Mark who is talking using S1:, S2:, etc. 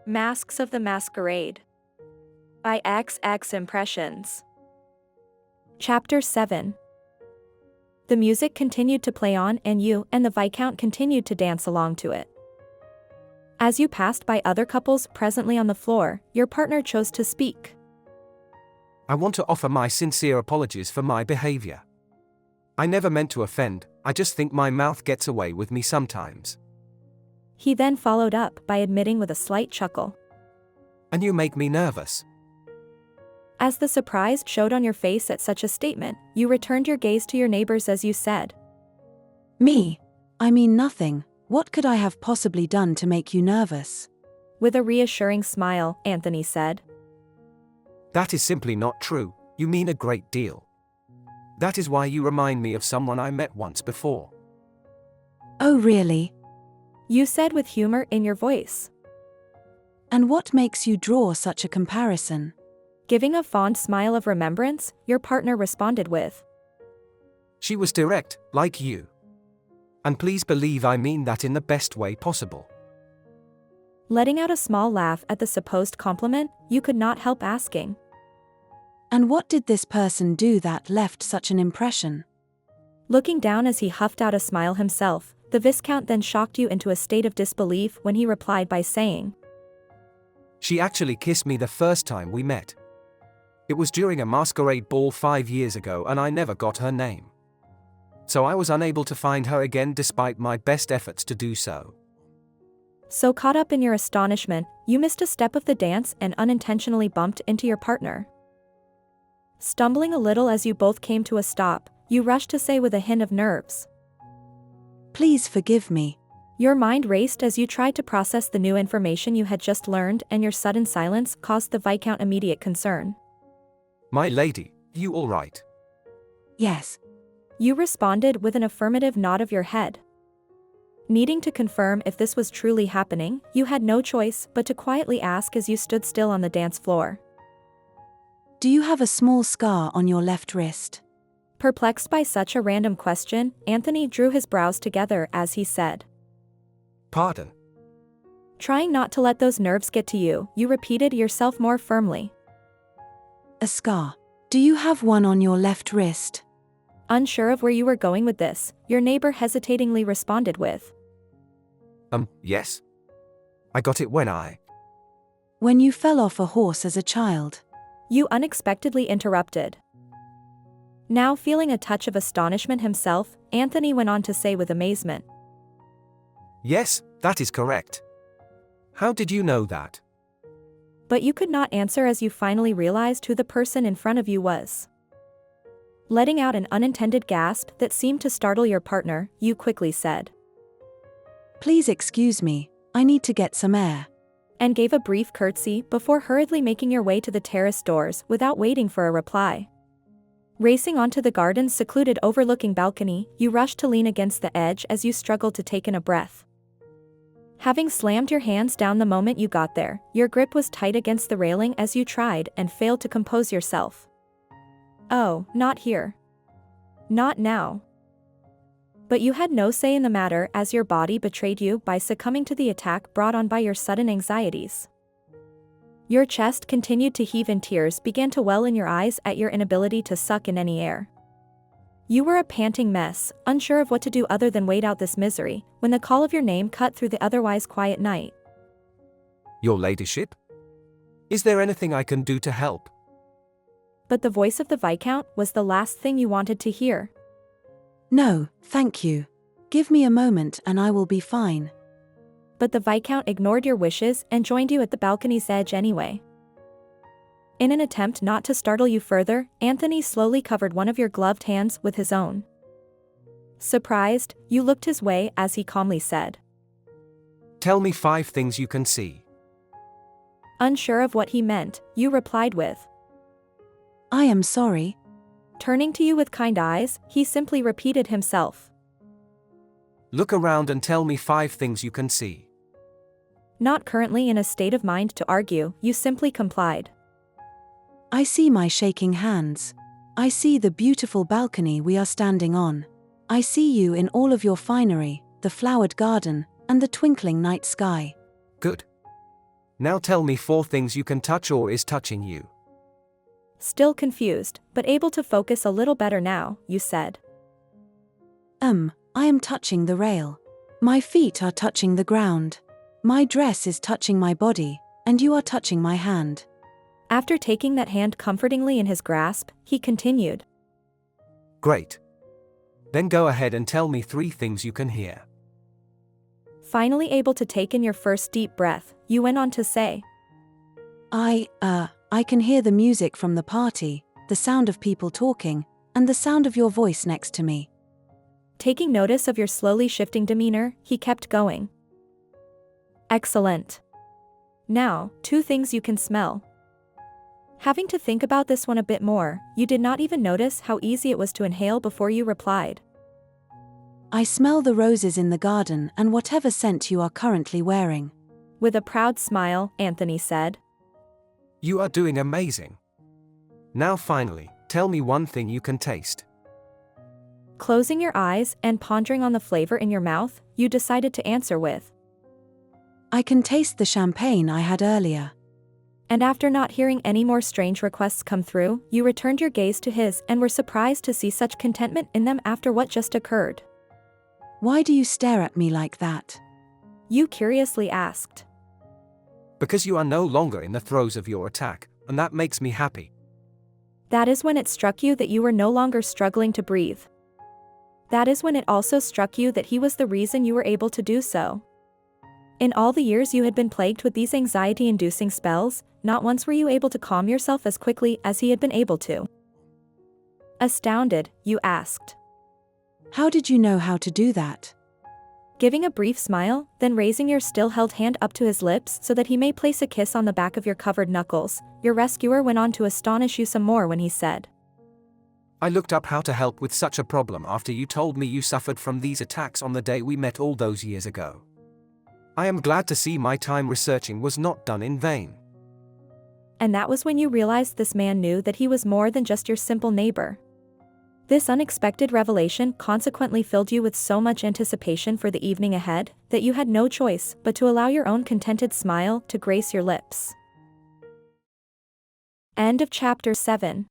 S1: Masks of the Masquerade by XX Impressions. Chapter 7. The music continued to play on and you and the Viscount continued to dance along to it. As you passed by other couples presently on the floor, your partner chose to speak.
S2: I want to offer my sincere apologies for my behavior. I never meant to offend, I just think my mouth gets away with me sometimes.
S1: He then followed up by admitting with a slight chuckle.
S2: And you make me nervous.
S1: As the surprise showed on your face at such a statement, you returned your gaze to your neighbors as you said,
S3: Me? I mean nothing. What could I have possibly done to make you nervous?
S1: With a reassuring smile, Anthony said.
S2: That is simply not true, you mean a great deal. That is why you remind me of someone I met once before.
S3: Oh really?
S1: You said with humor in your voice.
S3: And what makes you draw such a comparison?
S1: Giving a fond smile of remembrance, your partner responded with,
S2: She was direct, like you. And please believe I mean that in the best way possible.
S1: Letting out a small laugh at the supposed compliment, you could not help asking.
S3: And what did this person do that left such an impression?
S1: Looking down as he huffed out a smile himself, the Viscount then shocked you into a state of disbelief when he replied by saying,
S2: She actually kissed me the first time we met. It was during a masquerade ball 5 years ago and I never got her name. So I was unable to find her again despite my best efforts to do so.
S1: So caught up in your astonishment, you missed a step of the dance and unintentionally bumped into your partner. Stumbling a little as you both came to a stop, you rushed to say with a hint of nerves,
S3: Please forgive me.
S1: Your mind raced as you tried to process the new information you had just learned, and your sudden silence caused the Viscount immediate concern.
S2: My lady, you all right?
S3: Yes.
S1: You responded with an affirmative nod of your head. Needing to confirm if this was truly happening, you had no choice but to quietly ask as you stood still on the dance floor.
S3: Do you have a small scar on your left wrist?
S1: Perplexed by such a random question, Anthony drew his brows together as he said,
S2: Pardon?
S1: Trying not to let those nerves get to you, you repeated yourself more firmly.
S3: A scar. Do you have one on your left wrist?
S1: Unsure of where you were going with this, your neighbor hesitatingly responded with,
S2: Yes. I got it
S3: When you fell off a horse as a child.
S1: You unexpectedly interrupted. Now feeling a touch of astonishment himself, Anthony went on to say with amazement,
S2: Yes, that is correct. How did you know that?
S1: But you could not answer as you finally realized who the person in front of you was. Letting out an unintended gasp that seemed to startle your partner, you quickly said,
S3: Please excuse me, I need to get some air.
S1: And gave a brief curtsy before hurriedly making your way to the terrace doors without waiting for a reply. Racing onto the garden's secluded overlooking balcony, you rushed to lean against the edge as you struggled to take in a breath. Having slammed your hands down the moment you got there, your grip was tight against the railing as you tried and failed to compose yourself. Oh, not here. Not now. But you had no say in the matter as your body betrayed you by succumbing to the attack brought on by your sudden anxieties. Your chest continued to heave and tears began to well in your eyes at your inability to suck in any air. You were a panting mess, unsure of what to do other than wait out this misery, when the call of your name cut through the otherwise quiet night.
S2: Your ladyship? Is there anything I can do to help?
S1: But the voice of the Viscount was the last thing you wanted to hear.
S3: No, thank you. Give me a moment and I will be fine.
S1: But the Viscount ignored your wishes and joined you at the balcony's edge anyway. In an attempt not to startle you further, Anthony slowly covered one of your gloved hands with his own. Surprised, you looked his way as he calmly said,
S2: Tell me 5 things you can see.
S1: Unsure of what he meant, you replied with,
S3: I am sorry.
S1: Turning to you with kind eyes, he simply repeated himself,
S2: Look around and tell me 5 things you can see.
S1: Not currently in a state of mind to argue, you simply complied.
S3: I see my shaking hands. I see the beautiful balcony we are standing on. I see you in all of your finery, the flowered garden, and the twinkling night sky.
S2: Good. Now tell me 4 things you can touch or is touching you.
S1: Still confused, but able to focus a little better now, you said.
S3: I am touching the rail. My feet are touching the ground. My dress is touching my body, and you are touching my hand.
S1: After taking that hand comfortingly in his grasp, he continued.
S2: Great. Then go ahead and tell me 3 things you can hear.
S1: Finally able to take in your first deep breath, you went on to say.
S3: I can hear the music from the party, the sound of people talking, and the sound of your voice next to me.
S1: Taking notice of your slowly shifting demeanor, he kept going. Excellent. Now, 2 things you can smell. Having to think about this one a bit more, you did not even notice how easy it was to inhale before you replied.
S3: I smell the roses in the garden and whatever scent you are currently wearing.
S1: With a proud smile, Anthony said.
S2: You are doing amazing. Now finally, tell me 1 thing you can taste.
S1: Closing your eyes and pondering on the flavor in your mouth, you decided to answer with.
S3: I can taste the champagne I had earlier.
S1: And after not hearing any more strange requests come through, you returned your gaze to his and were surprised to see such contentment in them after what just occurred.
S3: Why do you stare at me like that?
S1: You curiously asked.
S2: Because you are no longer in the throes of your attack, and that makes me happy.
S1: That is when it struck you that you were no longer struggling to breathe. That is when it also struck you that he was the reason you were able to do so. In all the years you had been plagued with these anxiety-inducing spells, not once were you able to calm yourself as quickly as he had been able to. Astounded, you asked.
S3: How did you know how to do that?
S1: Giving a brief smile, then raising your still-held hand up to his lips so that he may place a kiss on the back of your covered knuckles, your rescuer went on to astonish you some more when he said.
S2: I looked up how to help with such a problem after you told me you suffered from these attacks on the day we met all those years ago. I am glad to see my time researching was not done in vain.
S1: And that was when you realized this man knew that he was more than just your simple neighbor. This unexpected revelation consequently filled you with so much anticipation for the evening ahead that you had no choice but to allow your own contented smile to grace your lips. End of chapter 7.